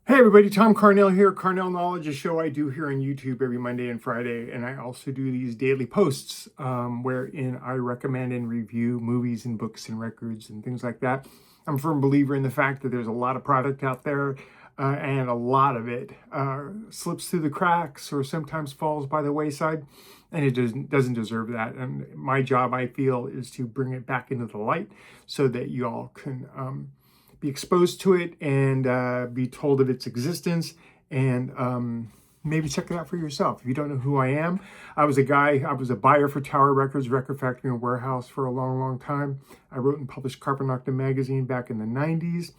Hey everybody, Tom Carnell here, Carnell Knowledge, a show I do here on YouTube every Monday and Friday, and I also do these daily posts wherein I recommend and review movies and books and records and things like that. I'm a firm believer in the fact that there's a lot of product out there and a lot of it slips through the cracks or sometimes falls by the wayside, and it doesn't deserve that. And my job, I feel, is to bring it back into the light so that you all can be exposed to it and be told of its existence and maybe check it out for yourself. If you don't know who I am, I was a buyer for Tower Records, Record Factory and Warehouse for a long, long time. I wrote and published Carpet Nocta magazine back in the 90s.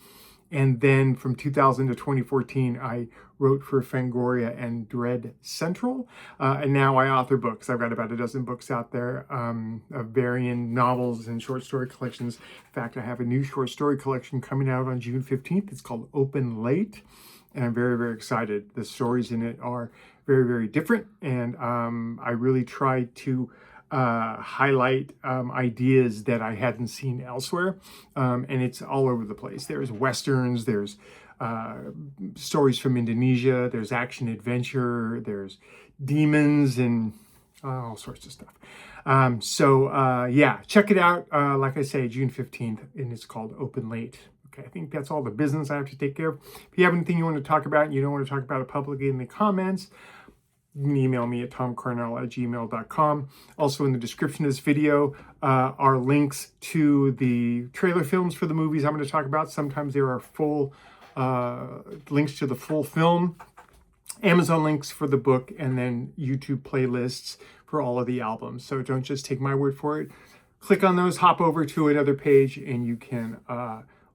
And then from 2000 to 2014, I wrote for Fangoria and Dread Central. And now I author books. I've got about a dozen books out there of varying novels and short story collections. In fact, I have a new short story collection coming out on June 15th. It's called Open Late. And I'm very, very excited. The stories in it are very, very different. And I really tried to highlight ideas that I hadn't seen elsewhere, and it's all over the place. There's westerns, there's stories from Indonesia, there's action adventure, there's demons, and all sorts of stuff. Yeah, check it out. Like I say, June 15th, and it's called Open Late. Okay, I think that's all the business I have to take care of. If you have anything you want to talk about and you don't want to talk about it publicly in the comments, you can email me at tomcarnell@gmail.com. Also in the description of this video are links to the trailer films for the movies I'm going to talk about. Sometimes there are full links to the full film, Amazon links for the book, and then YouTube playlists for all of the albums. So don't just take my word for it. Click on those, hop over to another page, and you can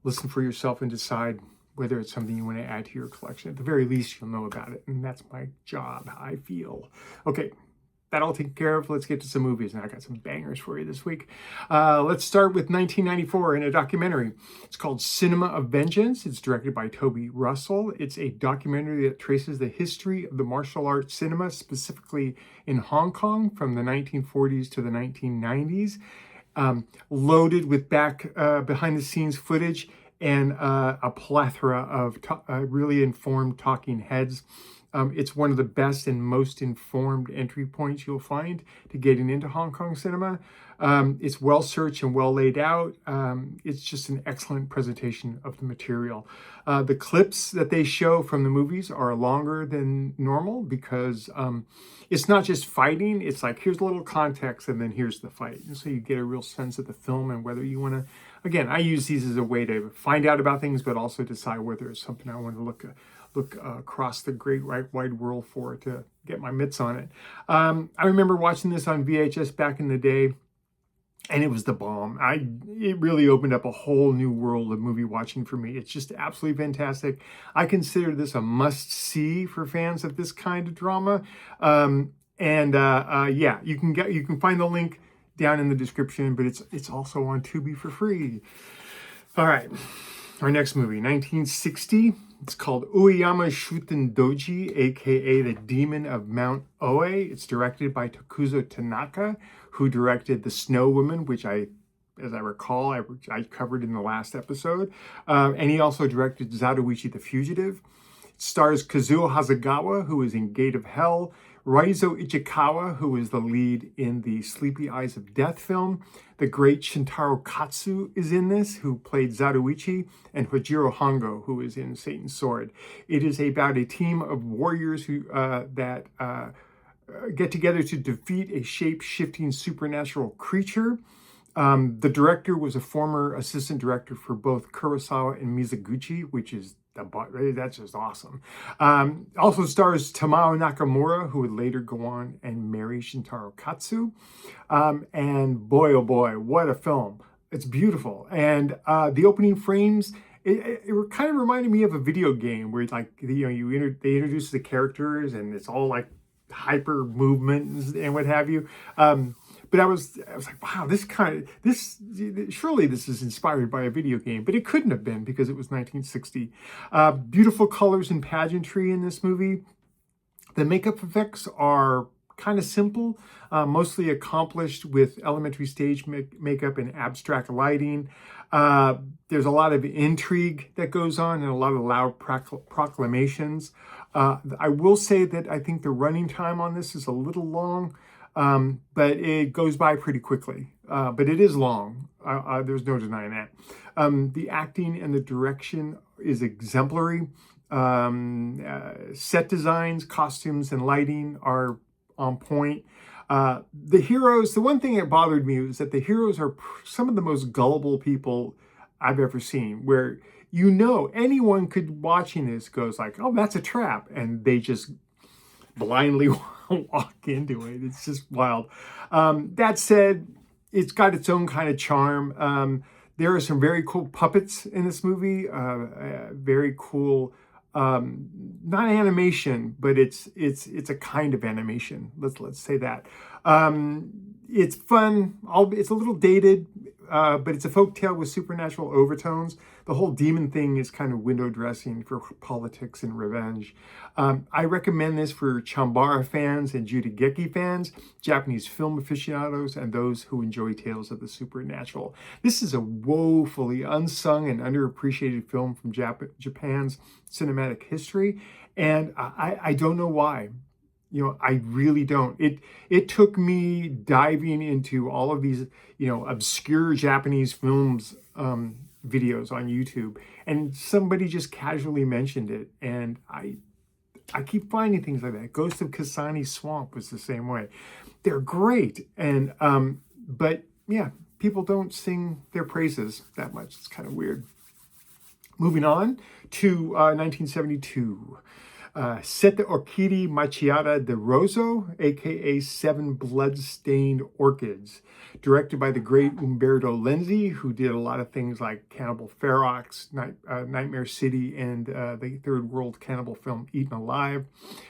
listen for yourself and decide whether it's something you want to add to your collection. At the very least, you'll know about it. And that's my job, I feel. Okay, that all taken care of. Let's get to some movies. And I got some bangers for you this week. Let's start with 1994 in a documentary. It's called Cinema of Vengeance. It's directed by Toby Russell. It's a documentary that traces the history of the martial arts cinema, specifically in Hong Kong from the 1940s to the 1990s. Loaded with behind the scenes footage and a plethora of really informed talking heads. It's one of the best and most informed entry points you'll find to getting into Hong Kong cinema. It's well searched and well laid out. It's just an excellent presentation of the material. The clips that they show from the movies are longer than normal because it's not just fighting. It's like, here's a little context and then here's the fight. And so you get a real sense of the film and whether you want to, again, I use these as a way to find out about things, but also decide whether it's something I want to look across the great wide world for to get my mitts on it. I remember watching this on VHS back in the day, and it was the bomb. It really opened up a whole new world of movie watching for me. It's just absolutely fantastic. I consider this a must-see for fans of this kind of drama. Yeah, you can find the link down in the description, but it's also on Tubi for free. All right, our next movie, 1960. It's called OOE-YAMA SHUTEN-DOJI, aka The Demon of Mount Oe. It's directed by Takuzo Tanaka, who directed The Snow Woman, which as I recall, I covered in the last episode. And he also directed Zatoichi the Fugitive. It stars Kazuo Hasegawa, who is in Gate of Hell, Raizo Ichikawa, who is the lead in the Sleepy Eyes of Death film. The great Shintaro Katsu is in this, who played Zatoichi, and Hojiro Hongo, who is in Satan's Sword. It is about a team of warriors who get together to defeat a shape-shifting supernatural creature. The director was a former assistant director for both Kurosawa and Mizoguchi, which is that's just awesome. Also stars Tamao Nakamura, who would later go on and marry Shintaro Katsu. And boy, oh boy, what a film. It's beautiful. And the opening frames, it kind of reminded me of a video game where it's like, they introduce the characters and it's all like hyper movement and what have you. But I was like, wow, surely this is inspired by a video game, but it couldn't have been because it was 1960. Beautiful colors and pageantry in this movie. The makeup effects are kind of simple, mostly accomplished with elementary stage makeup and abstract lighting. There's a lot of intrigue that goes on and a lot of loud proclamations. I will say that I think the running time on this is a little long, but it goes by pretty quickly. But it is long. There's no denying that. The acting and the direction is exemplary. Set designs, costumes, and lighting are on point. The heroes, the one thing that bothered me was that the heroes are some of the most gullible people I've ever seen, where you know anyone could watching this goes like, oh, that's a trap, and they just blindly walk into it. It's just wild. That said, it's got its own kind of charm. There are some very cool puppets in this movie, very cool, not animation, but it's a kind of animation. Let's say that. It's fun. It's a little dated, but it's a folktale with supernatural overtones. The whole demon thing is kind of window dressing for politics and revenge. I recommend this for Chambara fans and Judageki fans, Japanese film aficionados, and those who enjoy tales of the supernatural. This is a woefully unsung and underappreciated film from Japan's cinematic history, and I don't know why. I really don't. It took me diving into all of these, obscure Japanese films, videos on YouTube, and somebody just casually mentioned it, and I keep finding things like that. Ghost of Kasane Swamp was the same way. They're great, and but yeah, people don't sing their praises that much. It's kind of weird. Moving on to 1972. SETTE ORCHIDEE Macchiate de ROSSO, aka Seven Blood-Stained Orchids, directed by the great Umberto Lenzi, who did a lot of things like Cannibal Ferox, Nightmare City, and the third world cannibal film Eaten Alive.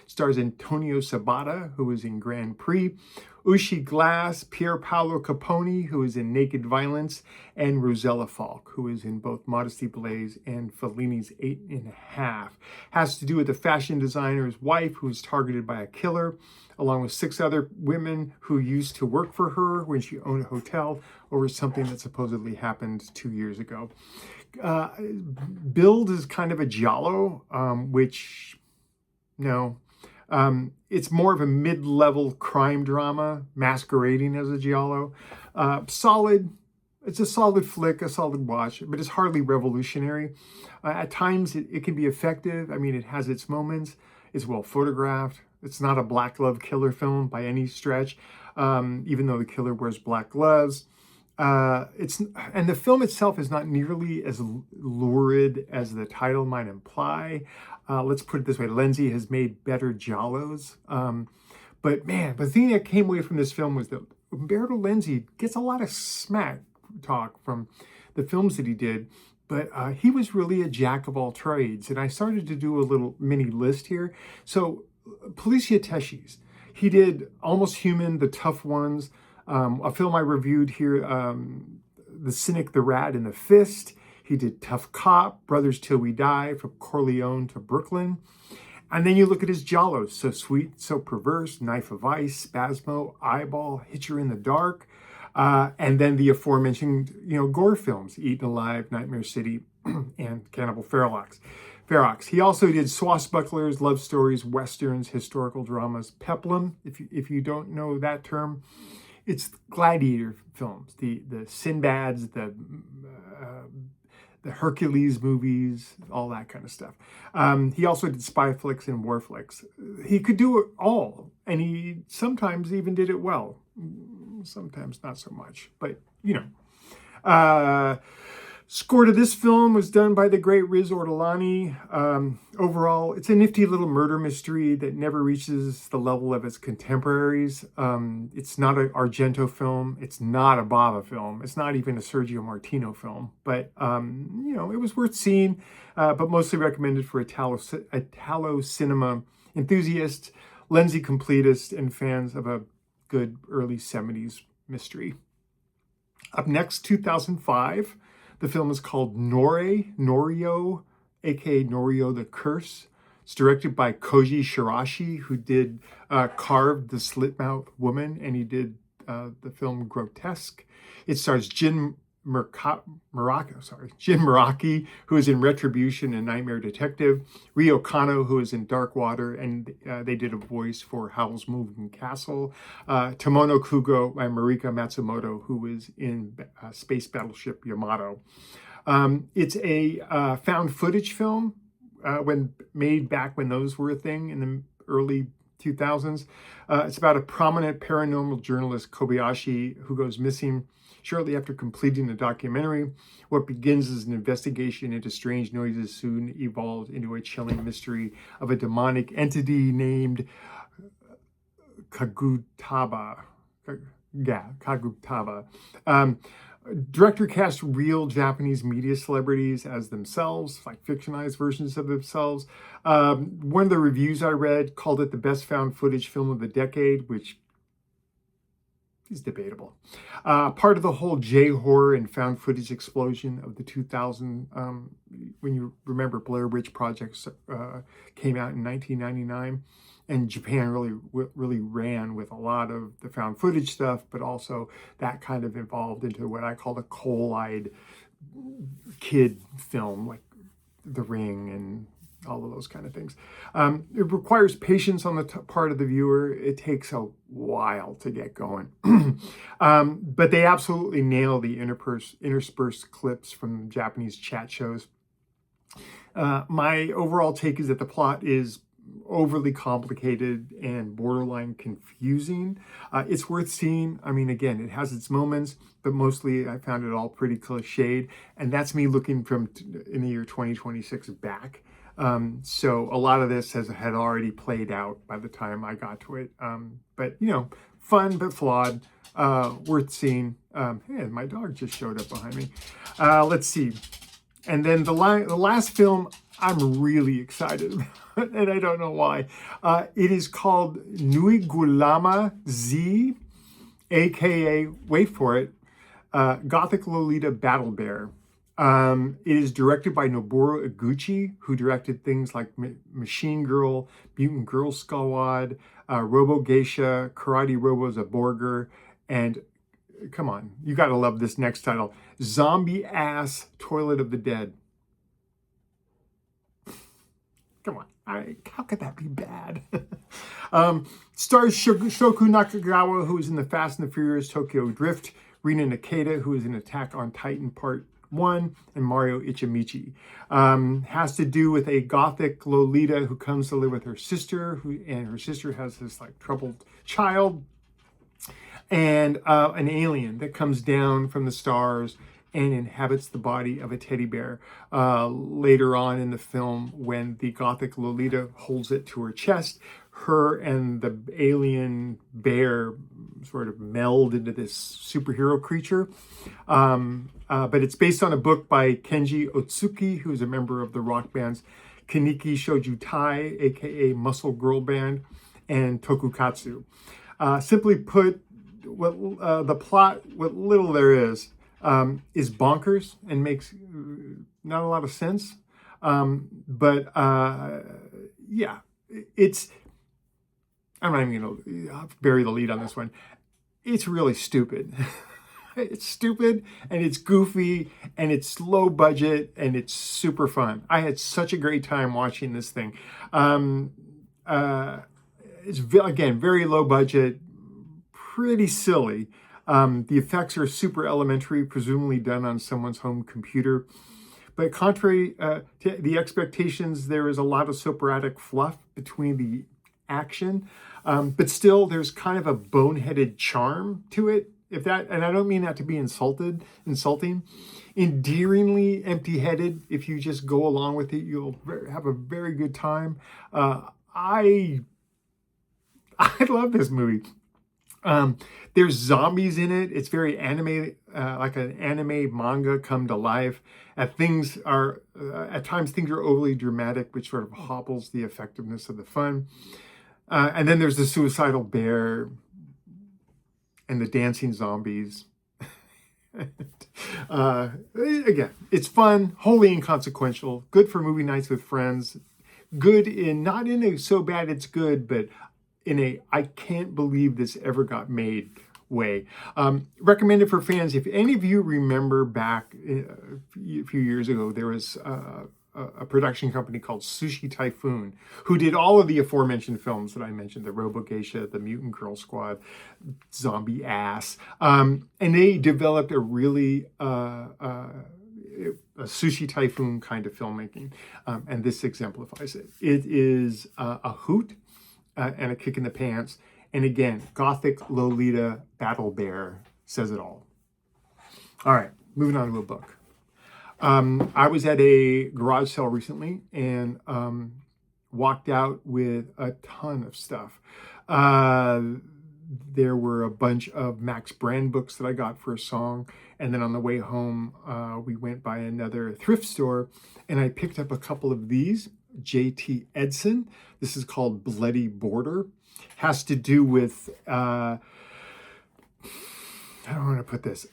Stars Antonio Sabata, who was in Grand Prix, Ushi Glass, Pier Paolo Capone, who is in Naked Violence, and Rosella Falk, who is in both Modesty Blaze and Fellini's 8½. Has to do with the fashion designer's wife who is targeted by a killer, along with 6 other women who used to work for her when she owned a hotel over something that supposedly happened 2 years ago. Build is kind of a giallo, which, no. It's more of a mid-level crime drama masquerading as a giallo. Solid. It's a solid flick, a solid watch, but it's hardly revolutionary. At times, it can be effective. I mean, it has its moments. It's well photographed. It's not a black glove killer film by any stretch, even though the killer wears black gloves. And the film itself is not nearly as lurid as the title might imply. Let's put it this way: Lenzi has made better giallos. But man, the thing that came away from this film was that Umberto Lenzi gets a lot of smack talk from the films that he did, but he was really a jack of all trades. And I started to do a little mini list here. So Poliziotteschi's, he did Almost Human, The Tough Ones, a film I reviewed here, The Cynic, the Rat, and the Fist. He did Tough Cop, Brothers Till We Die, From Corleone to Brooklyn. And then you look at his giallos: So Sweet, So Perverse, Knife of Ice, Spasmo, Eyeball, Hitcher in the Dark. And then the aforementioned, gore films: Eaten Alive, Nightmare City, and Cannibal Ferox. He also did swashbucklers, love stories, westerns, historical dramas. Peplum, if you don't know that term, it's gladiator films, the Sinbads, the Hercules movies, all that kind of stuff. He also did spy flicks and war flicks. He could do it all, and he sometimes even did it well. Sometimes not so much, but score to this film was done by the great Riz Ortolani. Overall, it's a nifty little murder mystery that never reaches the level of its contemporaries. It's not an Argento film. It's not a Bava film. It's not even a Sergio Martino film. But, it was worth seeing, but mostly recommended for Italo cinema enthusiasts, Lenzi completists, and fans of a good early 70s mystery. Up next, 2005. The film is called NORIO, aka NORIO the Curse, It's directed by Koji Shiraishi, who did Carved the Slit-Mouth Woman, and he did the film Grotesque. It stars Jin Muraki, who is in Retribution and Nightmare Detective, Ryo Kano, who is in Dark Water, and they did a voice for Howl's Moving Castle, Tomono Kugo and Marika Matsumoto, who is in Space Battleship Yamato. It's a found footage film when made back when those were a thing in the early 2000s. It's about a prominent paranormal journalist, Kobayashi, who goes missing shortly after completing the documentary. What begins as an investigation into strange noises soon evolves into a chilling mystery of a demonic entity named Kagutaba. Kagutaba. Director cast real Japanese media celebrities as themselves, like fictionalized versions of themselves. One of the reviews I read called it the best found footage film of the decade, which is debatable. Part of the whole J-horror and found footage explosion of the 2000, when you remember Blair Witch Project came out in 1999, and Japan really ran with a lot of the found footage stuff, but also that kind of evolved into what I call the coal-eyed kid film, like The Ring and all of those kind of things. It requires patience on the part of the viewer. It takes a while to get going. But they absolutely nail the interspersed clips from Japanese chat shows. My overall take is that the plot is overly complicated and borderline confusing. It's worth seeing. I mean, again, it has its moments, but mostly I found it all pretty cliched. And that's me looking from in the year 2026 back. So a lot of this had already played out by the time I got to it. But, you know, fun but flawed, worth seeing. Hey, my dog just showed up behind me. Let's see. And then the last film I'm really excited about, and I don't know why. It is called NUIGULUMA Z, aka, wait for it, Gothic Lolita Battle Bear. It is directed by Noboru Iguchi, who directed things like Machine Girl, Mutant Girl Squad, Robo Geisha, Karate Robo Zaborger, and come on, you gotta love this next title, Zombie Ass Toilet of the Dead. Come on, how could that be bad? Stars Shoku Nakagawa, who is in the Fast and the Furious Tokyo Drift, Rina Nakata, who is in Attack on Titan Part 1, and Mario Ichimichi. Has to do with a gothic Lolita who comes to live with her sister, and her sister has this like troubled child, and an alien that comes down from the stars and inhabits the body of a teddy bear. Later on in the film, when the gothic Lolita holds it to her chest, her and the alien bear sort of meld into this superhero creature. But it's based on a book by Kenji Otsuki, who is a member of the rock bands Kaneki Shouju Tai, aka Muscle Girl Band, and Tokukatsu. Simply put, the plot, what little there is bonkers and makes not a lot of sense. But yeah, it's, I'm not even going to bury the lead on this one. It's really stupid. It's stupid and it's goofy and it's low budget and it's super fun. I had such a great time watching this thing. It's, again, very low budget, pretty silly. The effects are super elementary, presumably done on someone's home computer. But contrary to the expectations, there is a lot of soporific fluff between the action. But still, there's kind of a boneheaded charm to it. And I don't mean that to be insulting. Endearingly empty-headed. If you just go along with it, you'll have a very good time. I love this movie. There's zombies in it. It's very anime, like an anime manga come to life. At times things are overly dramatic, which sort of hobbles the effectiveness of the fun. And then there's the suicidal bear and the dancing zombies. Again, it's fun, wholly inconsequential, good for movie nights with friends. good in, not in a so bad it's good, but in a I can't believe this ever got made way. Recommended for fans. If any of you remember back a few years ago, there was a production company called Sushi Typhoon, who did all of the aforementioned films that I mentioned, the Robo Geisha, the Mutant Girl Squad, Zombie Ass. And they developed a really a Sushi Typhoon kind of filmmaking. And this exemplifies it. It is a hoot and a kick in the pants. And again, Gothic Lolita Battle Bear says it all. All right, moving on to a book. I was at a garage sale recently and walked out with a ton of stuff. There were a bunch of Max Brand books that I got for a song. And then on the way home, we went by another thrift store and I picked up a couple of these. J.T. Edson. This is called Bloody Border. Has to do with, I don't want to put this.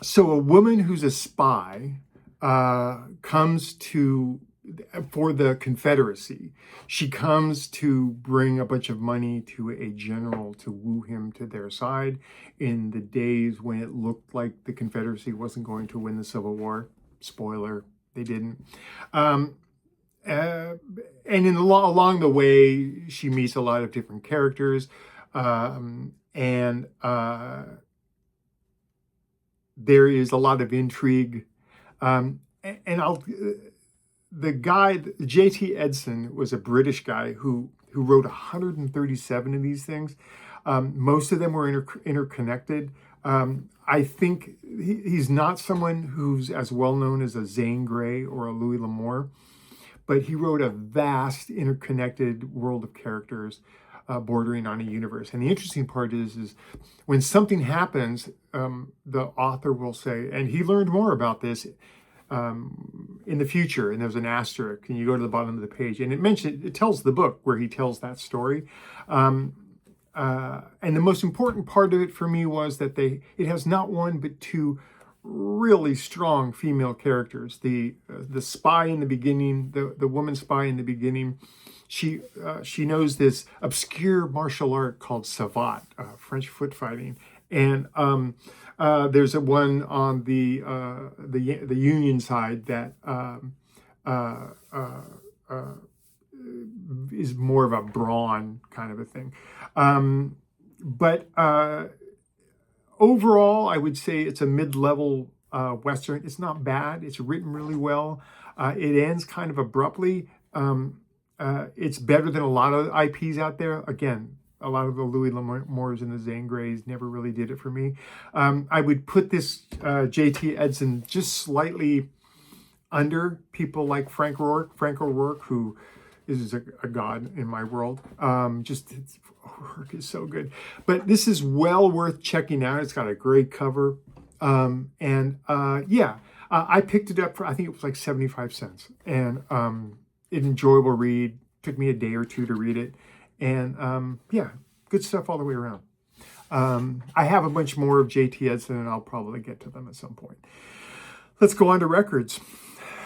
So a woman who's a spy comes for the Confederacy. She comes to bring a bunch of money to a general to woo him to their side in the days when it looked like the Confederacy wasn't going to win the Civil War. Spoiler, they didn't. And along the way, she meets a lot of different characters, there is a lot of intrigue. The guy, J.T. Edson, was a British guy who wrote 137 of these things. Most of them were interconnected. I think he's not someone who's as well known as a Zane Grey or a Louis L'Amour, but he wrote a vast interconnected world of characters bordering on a universe. And the interesting part is when something happens, the author will say, and he learned more about this in the future, and there's an asterisk, and you go to the bottom of the page, and it tells the book where he tells that story. And the most important part of it for me was that it has not one but two really strong female characters. The spy in the beginning, the woman spy in the beginning, she knows this obscure martial art called savate, French foot fighting, and there's a one on the Union side that is more of a brawn kind of a thing, but overall, I would say it's a mid-level Western. It's not bad. It's written really well. It ends kind of abruptly. It's better than a lot of IPs out there. Again, a lot of the Louis L'Amours and the Zane Greys never really did it for me. I would put this J.T. Edson just slightly under people like Frank O'Rourke, who is a god in my world. His work is so good. But this is well worth checking out. It's got a great cover. I picked it up for, I think it was like 75 cents. And an enjoyable read. Took me a day or two to read it. And good stuff all the way around. I have a bunch more of J.T. Edson, and I'll probably get to them at some point. Let's go on to records.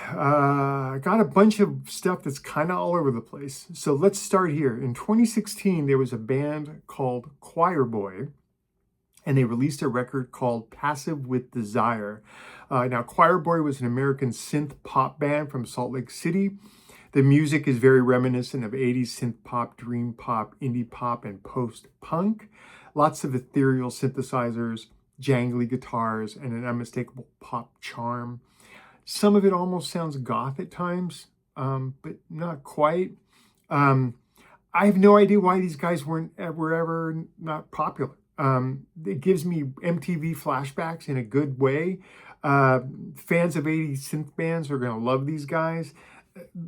I got a bunch of stuff that's kind of all over the place. So let's start here. In 2016, there was a band called Choir Boy, and they released a record called Passive with Desire. Now, Choir Boy was an American synth pop band from Salt Lake City. The music is very reminiscent of 80s synth pop, dream pop, indie pop, and post-punk. Lots of ethereal synthesizers, jangly guitars, and an unmistakable pop charm. Some of it almost sounds goth at times, but not quite. I have no idea why these guys were ever not popular. It gives me MTV flashbacks in a good way. Fans of 80s synth bands are going to love these guys.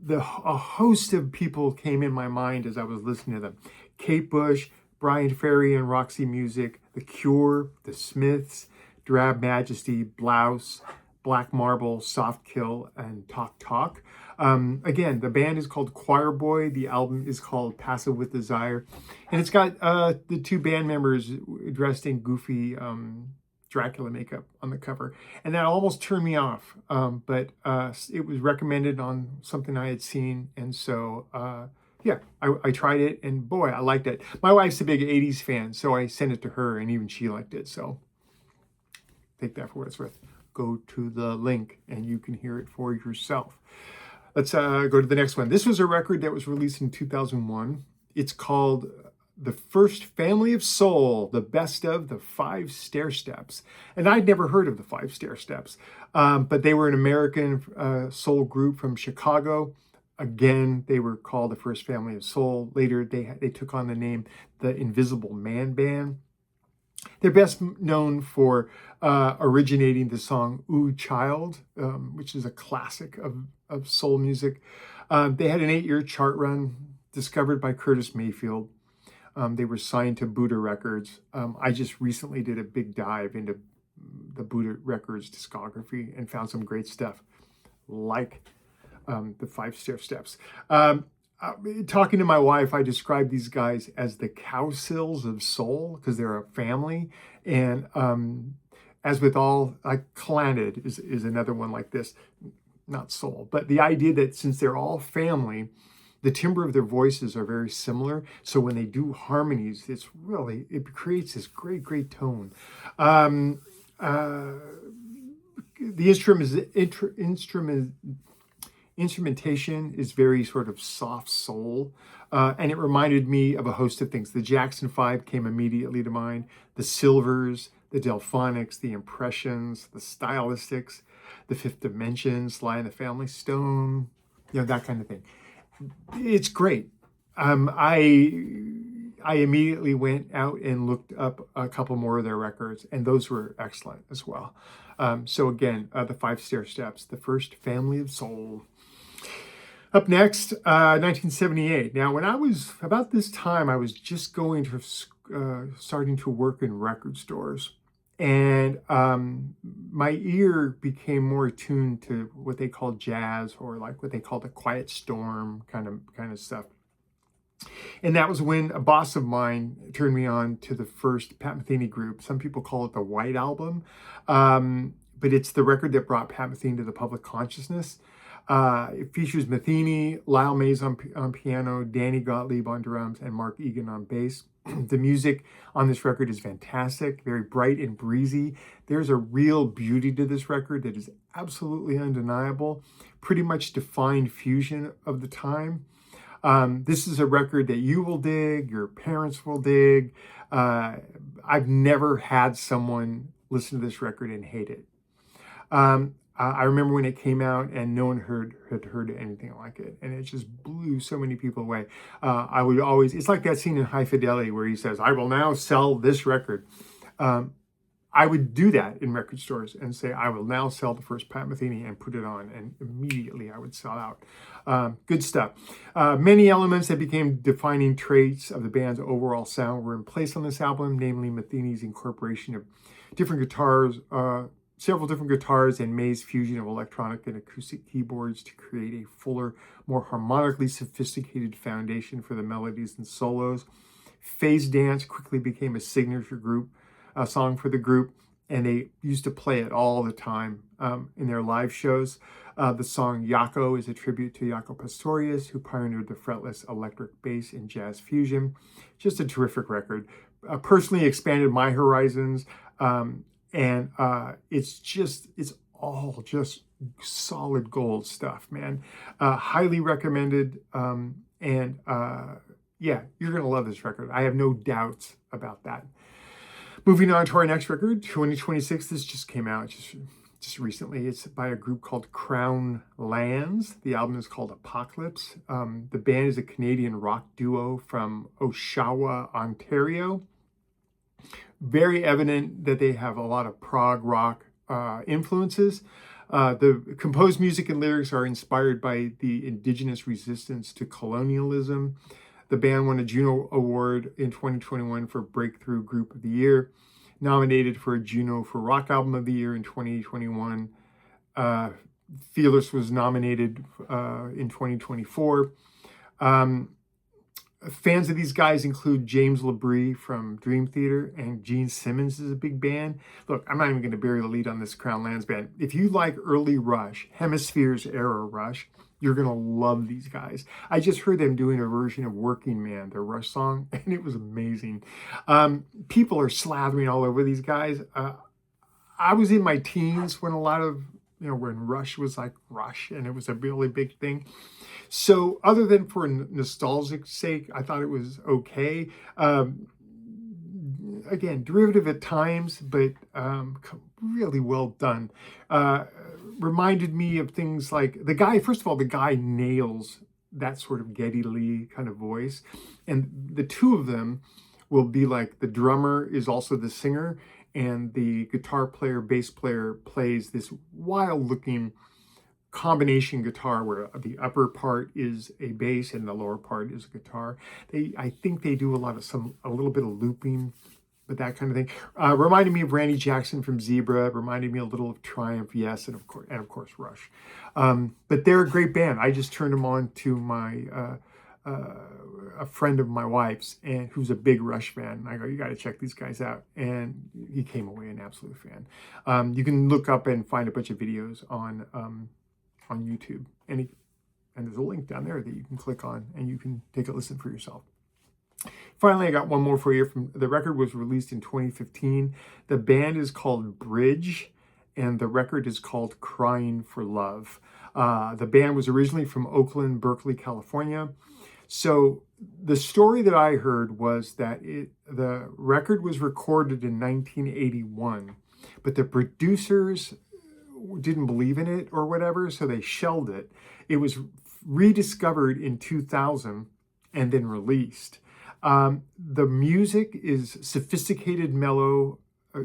A host of people came in my mind as I was listening to them. Kate Bush, Brian Ferry and Roxy Music, The Cure, The Smiths, Drab Majesty, Blouse, Black Marble, Soft Kill, and Talk Talk. Again, the band is called Choir Boy. The album is called Passive with Desire. And it's got the two band members dressed in goofy Dracula makeup on the cover. And that almost turned me off. But it was recommended on something I had seen. And so, yeah, I tried it, and boy, I liked it. My wife's a big 80s fan, so I sent it to her, and even she liked it. So take that for what it's worth. Go to the link, and you can hear it for yourself. Let's go to the next one. This was a record that was released in 2001. It's called The First Family of Soul, the best of the 5 Stairsteps. And I'd never heard of the 5 Stairsteps, but they were an American soul group from Chicago. Again, they were called the First Family of Soul. Later, they took on the name the Invisible Man Band. They're best known for originating the song "Ooh Child," which is a classic of soul music. They had an 8-year chart run, discovered by Curtis Mayfield. They were signed to Buddha Records. I just recently did a big dive into the Buddha Records discography and found some great stuff, like the 5 Stairsteps. Talking to my wife, I described these guys as the cowsills of soul because they're a family. And as with all, like Clannad is another one like this, not soul, but the idea that since they're all family, the timbre of their voices are very similar. So when they do harmonies, it creates this great tone. The instrumentation is very sort of soft soul, and it reminded me of a host of things. The Jackson 5 came immediately to mind, the Silvers, the Delphonics, the Impressions, the Stylistics, the Fifth Dimension, Sly and the Family Stone, that kind of thing. It's great. I immediately went out and looked up a couple more of their records, and those were excellent as well. So again, the 5 Stairsteps, the First Family of Soul. Up next, 1978. Now, when I was, about this time, I was just going to, starting to work in record stores. And my ear became more attuned to what they call jazz, or like what they call the quiet storm kind of stuff. And that was when a boss of mine turned me on to the first Pat Metheny Group. Some people call it the White Album, but it's the record that brought Pat Metheny to the public consciousness. It features Metheny, Lyle Mays on piano, Danny Gottlieb on drums, and Mark Egan on bass. The music on this record is fantastic, very bright and breezy. There's a real beauty to this record that is absolutely undeniable, pretty much defined fusion of the time. This is a record that you will dig, your parents will dig. I've never had someone listen to this record and hate it. I remember when it came out and no one had heard anything like it, and it just blew so many people away. I would always, it's like that scene in High Fidelity where he says, "I will now sell this record." I would do that in record stores and say, "I will now sell the first Pat Metheny," and put it on, and immediately I would sell out. Good stuff. Many elements that became defining traits of the band's overall sound were in place on this album, namely Metheny's incorporation of different guitars, several different guitars, and May's fusion of electronic and acoustic keyboards to create a fuller, more harmonically sophisticated foundation for the melodies and solos. Phase Dance quickly became a signature song for the group, and they used to play it all the time in their live shows. The song Jaco is a tribute to Jaco Pastorius, who pioneered the fretless electric bass in jazz fusion. Just a terrific record. Personally expanded my horizons. And it's all just solid gold stuff, man. Highly recommended. Yeah, you're going to love this record. I have no doubts about that. Moving on to our next record, 2026. This just came out just recently. It's by a group called Crown Lands. The album is called Apocalypse. The band is a Canadian rock duo from Oshawa, Ontario. Very evident that they have a lot of prog rock influences. The composed music and lyrics are inspired by the indigenous resistance to colonialism. The band won a Juno Award in 2021 for Breakthrough Group of the Year, nominated for a Juno for Rock Album of the Year in 2021. Fearless was nominated in 2024. Fans of these guys include James LaBrie from Dream Theater, and Gene Simmons is a big band. Look, I'm not even going to bury the lead on this Crown Lands band. If you like early Rush, Hemisphere's era Rush, you're going to love these guys. I just heard them doing a version of Working Man, their Rush song, and it was amazing. People are slathering all over these guys. I was in my teens when a lot of, when Rush was like Rush, and it was a really big thing. So other than for nostalgic sake, I thought it was okay. Again, derivative at times, but really well done. Reminded me of things like the guy, first of all, the guy nails that sort of Geddy Lee kind of voice. And the two of them will be like, the drummer is also the singer, and the guitar player, bass player plays this wild looking combination guitar where the upper part is a bass and the lower part is a guitar. I think they do a little bit of looping, but that kind of thing. Reminded me of Randy Jackson from Zebra. Reminded me a little of Triumph, yes, and of course Rush. But they're a great band. I just turned them on to a friend of my wife's, and who's a big Rush fan. I go, you got to check these guys out, and he came away an absolute fan. You can look up and find a bunch of videos on YouTube, and there's a link down there that you can click on, and you can take a listen for yourself. Finally, I got one more for you. The record was released in 2015. The band is called Bridge, and the record is called Crying for Love. The band was originally from Oakland, Berkeley, California. So the story that I heard was that the record was recorded in 1981, but the producers didn't believe in it or whatever, so they shelved it. It was rediscovered in 2000 and then released. The music is sophisticated, mellow,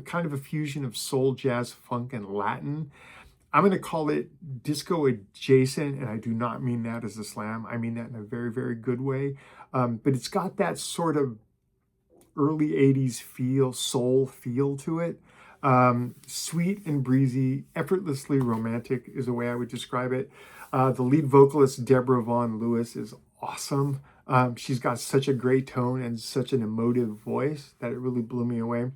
kind of a fusion of soul, jazz, funk, and Latin. I'm going to call it disco adjacent, and I do not mean that as a slam. I mean that in a very, very good way. But it's got that sort of early 80s soul feel to it. Sweet and breezy, effortlessly romantic is the way I would describe it. The lead vocalist, Deborah Vaughan Lewis, is awesome. She's got such a great tone and such an emotive voice that it really blew me away.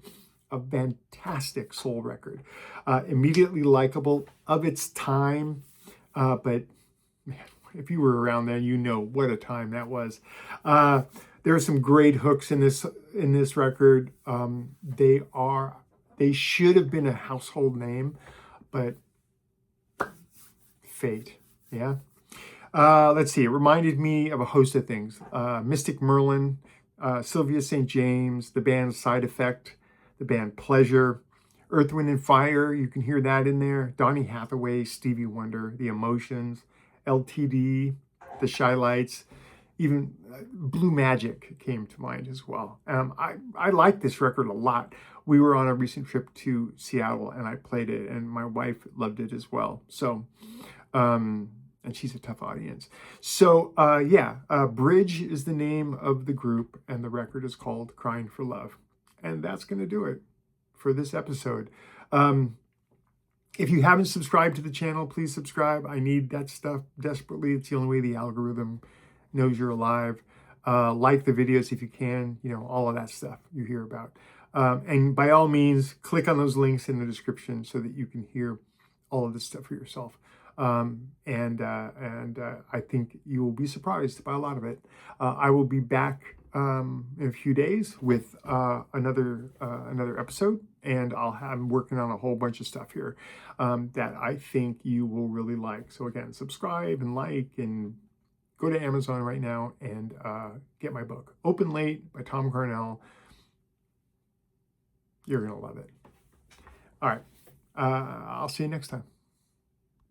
A fantastic soul record. Immediately likable, of its time, but man, if you were around then, you know what a time that was. There are some great hooks in this record. They should have been a household name, but fate, yeah. Let's see, it reminded me of a host of things. Mystic Merlin, Sylvia St. James, the band Side Effect, the band Pleasure, Earth, Wind and Fire, you can hear that in there. Donny Hathaway, Stevie Wonder, The Emotions, LTD, The Shy Lights, even Blue Magic came to mind as well. I like this record a lot. We were on a recent trip to Seattle, and I played it, and my wife loved it as well. So, and she's a tough audience. So, Bridge is the name of the group, and the record is called Crying for Love. And that's going to do it for this episode. If you haven't subscribed to the channel, please subscribe. I need that stuff desperately. It's the only way the algorithm knows you're alive. Like the videos if you can, all of that stuff you hear about. And by all means, click on those links in the description so that you can hear all of this stuff for yourself. And I think you will be surprised by a lot of it. I will be back in a few days with another episode, and I'm working on a whole bunch of stuff here that I think you will really like. So again, subscribe and like, and go to Amazon right now and get my book, Open Late by Tom Carnell. You're gonna love it. All right, I'll see you next time.